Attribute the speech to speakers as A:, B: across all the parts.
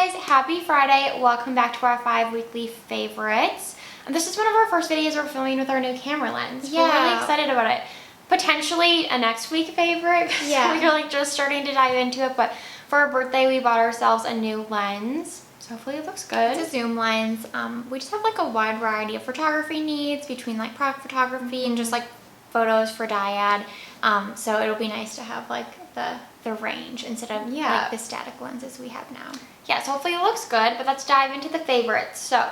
A: guys, happy Friday. Welcome back to our 5 weekly favorites. And this is one of our first videos we're filming with our new camera lens. Yeah. We're really excited about it. Potentially a next week favorite. Yeah. We're like just starting to dive into it, but for our birthday we bought ourselves a new lens. So hopefully it looks good. It's a zoom lens. We just have like a wide variety of photography needs between like product photography and just like photos for dyad. So it'll be nice to have like the range instead of like the static lenses we have now. Yeah, so hopefully it looks good, but let's dive into the favorites. So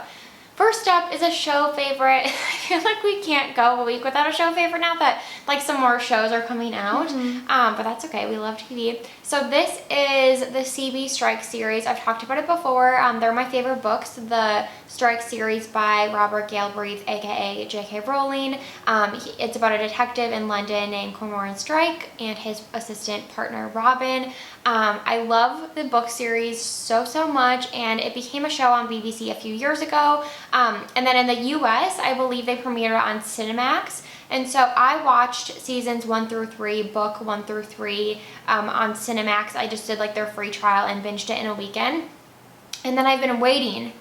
A: first up is a show favorite. I feel like we can't go a week without a show favorite now that like some more shows are coming out. But that's okay, we love TV. So this is the CB Strike series. I've talked about it before. They're my favorite books. The Strike series by Robert Galbraith, aka J.K. Rowling. It's about a detective in London named Cormoran Strike and his assistant partner Robin. I love the book series so much, and it became a show on BBC a few years ago. And then in the US, I believe they premiered it on Cinemax. And so I watched seasons 1 through 3, book 1 through 3 on Cinemax. I just did like their free trial and binged it in a weekend. And then I've been waiting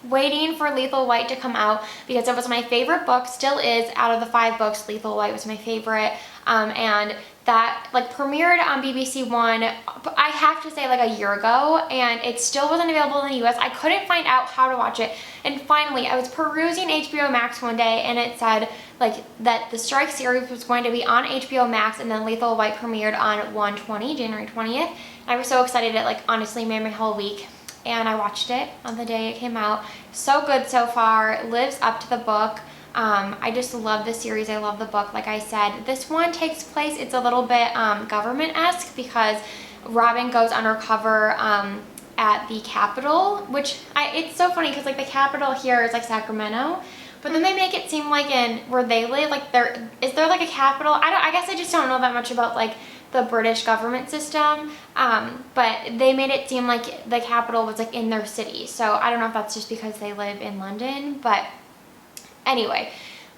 A: for Lethal White to come out because it was my favorite book, still is. Out of the 5 books, Lethal White was my favorite. And that like premiered on BBC One, I have to say like a year ago, and it still wasn't available in the US. I couldn't find out how to watch it. And finally, I was perusing HBO Max one day and it said like that the Strike series was going to be on HBO Max, and then Lethal White premiered on January 20th. And I was so excited, it like honestly made my whole week. And I watched it on the day it came out. So good so far. It lives up to the book. I just love the series. I love the book. Like I said, this one takes place, it's a little bit government-esque because Robin goes undercover at the Capitol, which it's so funny because like the Capitol here is like Sacramento, but then they make it seem like in where they live, like is there like a Capitol? I guess I just don't know that much about like the British government system, but they made it seem like the Capitol was like in their city. So I don't know if that's just because they live in London, but anyway,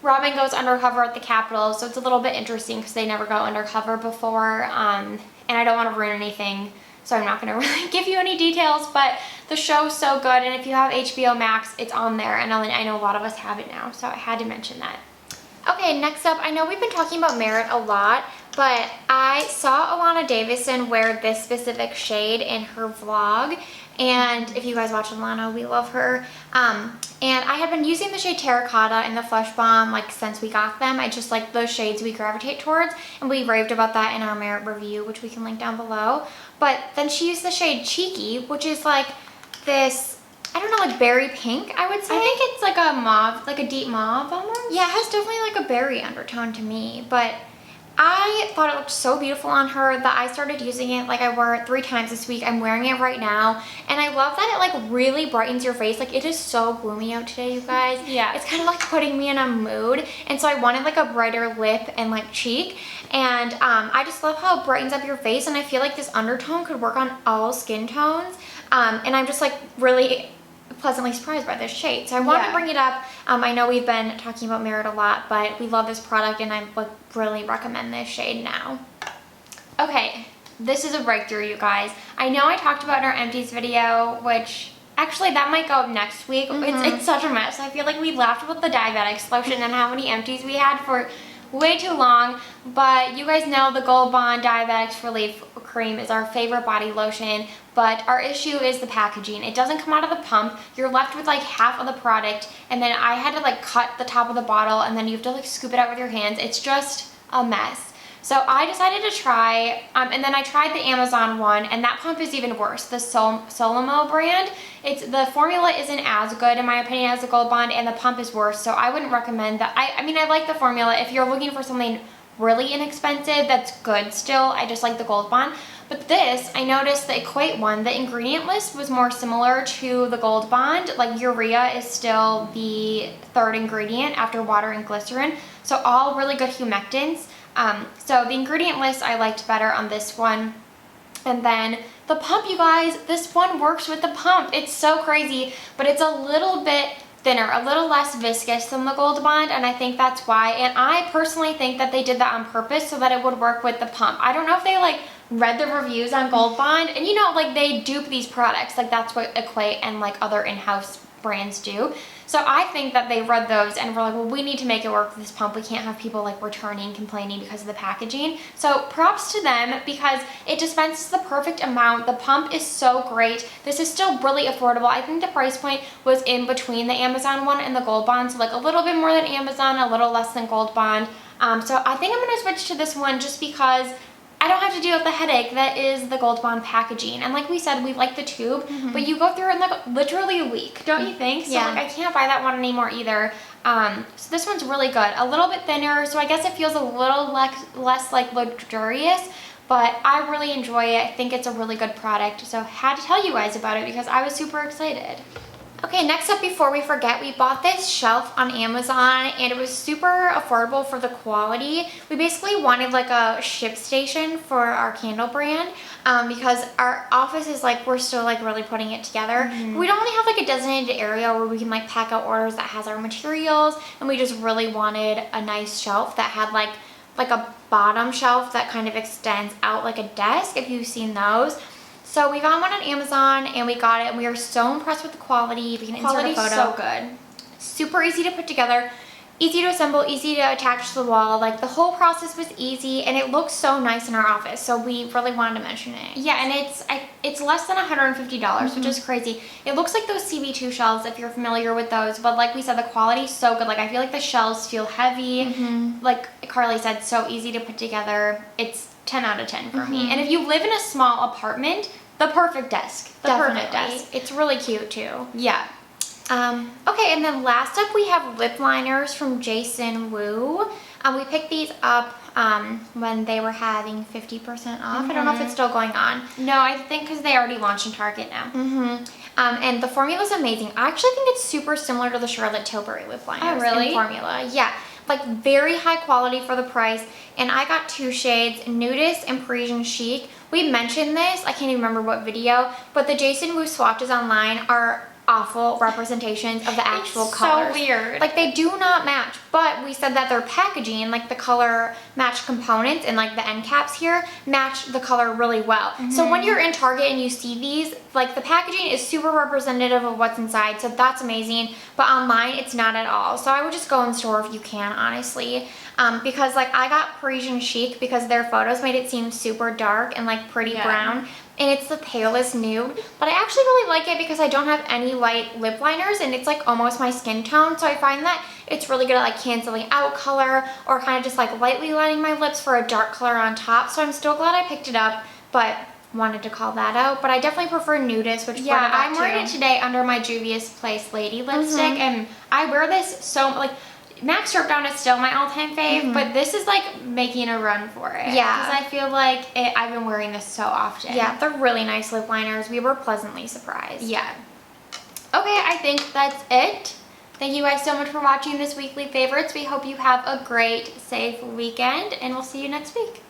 A: Robin goes undercover at the Capitol, so it's a little bit interesting because they never go undercover before, and I don't want to ruin anything, so I'm not going to really give you any details, but the show's so good, and if you have HBO Max, it's on there, and I know a lot of us have it now, so I had to mention that. Okay, next up, I know we've been talking about Merit a lot, but I saw Alana Davison wear this specific shade in her vlog, and if you guys watch Alana, we love her. And I had been using the shade Terracotta and the Flush Bomb like since we got them. I just like those shades we gravitate towards, and we raved about that in our Merit review, which we can link down below. But then she used the shade Cheeky, which is like this, I don't know, like berry pink, I would say. I think it's like a mauve, like a deep mauve almost. Yeah, it has definitely like a berry undertone to me, but I thought it looked so beautiful on her that I started using it. Like I wore it 3 times this week. I'm wearing it right now, and I love that it like really brightens your face. Like it is so gloomy out today, you guys. Yeah. It's kind of like putting me in a mood, and so I wanted like a brighter lip and like cheek, and I just love how it brightens up your face, and I feel like this undertone could work on all skin tones, and I'm just like really pleasantly surprised by this shade. So I wanted to bring it up. I know we've been talking about Merit a lot, but we love this product, and I would really recommend this shade now. Okay, this is a breakthrough, you guys. I know I talked about in our empties video, which actually that might go up next week. It's such a mess. I feel like we laughed about the diabetics lotion and how many empties we had for way too long, but you guys know the Gold Bond Diabetics Relief Cream is our favorite body lotion, but our issue is the packaging. It doesn't come out of the pump. You're left with like half of the product, and then I had to like cut the top of the bottle, and then you have to like scoop it out with your hands. It's just a mess. So I decided to try, and then I tried the Amazon one, and that pump is even worse, the Solimo brand. The formula isn't as good in my opinion as the Gold Bond, and the pump is worse, so I wouldn't recommend that. I mean, I like the formula. If you're looking for something really inexpensive that's good still, I just like the Gold Bond. But this, I noticed the Equate one, the ingredient list was more similar to the Gold Bond. Like urea is still the 3rd ingredient after water and glycerin, so all really good humectants. So the ingredient list I liked better on this one. And then the pump, you guys, this one works with the pump. It's so crazy, but it's a little bit thinner, a little less viscous than the Gold Bond, and I think that's why. And I personally think that they did that on purpose so that it would work with the pump. I don't know if they like read the reviews on Gold Bond, and you know, like they dupe these products. Like that's what Equate and like other in-house brands do. So I think that they read those and were like, well, we need to make it work with this pump. We can't have people like returning, complaining because of the packaging. So props to them because it dispenses the perfect amount. The pump is so great. This is still really affordable. I think the price point was in between the Amazon one and the Gold Bond. So like a little bit more than Amazon, a little less than Gold Bond. So I think I'm going to switch to this one just because I don't have to deal with the headache that is the Gold Bond packaging. And like we said, we like the tube, but you go through it in like literally a week, don't you think? So like I can't buy that one anymore either. So this one's really good. A little bit thinner, so I guess it feels a little less like luxurious, but I really enjoy it. I think it's a really good product. So I had to tell you guys about it because I was super excited. Okay, next up, before we forget, we bought this shelf on Amazon and it was super affordable for the quality. We basically wanted like a ship station for our candle brand because our office is like, we're still like really putting it together. We don't really have like a designated area where we can like pack out orders that has our materials, and we just really wanted a nice shelf that had like a bottom shelf that kind of extends out like a desk, if you've seen those. So we found one on Amazon and we got it, and we are so impressed with the quality. We can insert a photo. So good. Super easy to put together, easy to assemble, easy to attach to the wall. Like the whole process was easy, and it looks so nice in our office. So we really wanted to mention it. Yeah, and it's less than $150, which is crazy. It looks like those CB2 shelves if you're familiar with those, but like we said, the quality is so good. Like I feel like the shelves feel heavy. Like Carli said, so easy to put together. It's 10 out of 10 for me. And if you live in a small apartment, the perfect desk. Perfect desk. It's really cute too. Yeah. Okay, and then last up we have lip liners from Jason Wu. We picked these up when they were having 50% off. I don't know if it's still going on. No, I think because they already launched in Target now. And the formula is amazing. I actually think it's super similar to the Charlotte Tilbury lip liners in formula. Yeah. Like very high quality for the price, and I got two shades, Nudist and Parisian Chic. We mentioned this, I can't even remember what video, but the Jason Wu swatches online are awful representations of the actual colors. So weird. Like they do not match, but we said that their packaging, like the color match components and like the end caps here, match the color really well. So when you're in Target and you see these, like the packaging is super representative of what's inside, so that's amazing, but online it's not at all. So I would just go in store if you can, honestly, because like I got Parisian Chic because their photos made it seem super dark and like pretty brown. And it's the palest nude, but I actually really like it because I don't have any light lip liners, and it's like almost my skin tone, so I find that it's really good at like canceling out color or kind of just like lightly lining my lips for a dark color on top. So I'm still glad I picked it up, but wanted to call that out. But I definitely prefer Nudist, which I'm wearing it today under my Juvia's Place Lady lipstick, and I wear this so like Max Strip Down is still my all-time fave, but this is like making a run for it. Yeah. Because I feel like I've been wearing this so often. Yeah, they're really nice lip liners. We were pleasantly surprised. Yeah. Okay, I think that's it. Thank you guys so much for watching this weekly favorites. We hope you have a great, safe weekend, and we'll see you next week.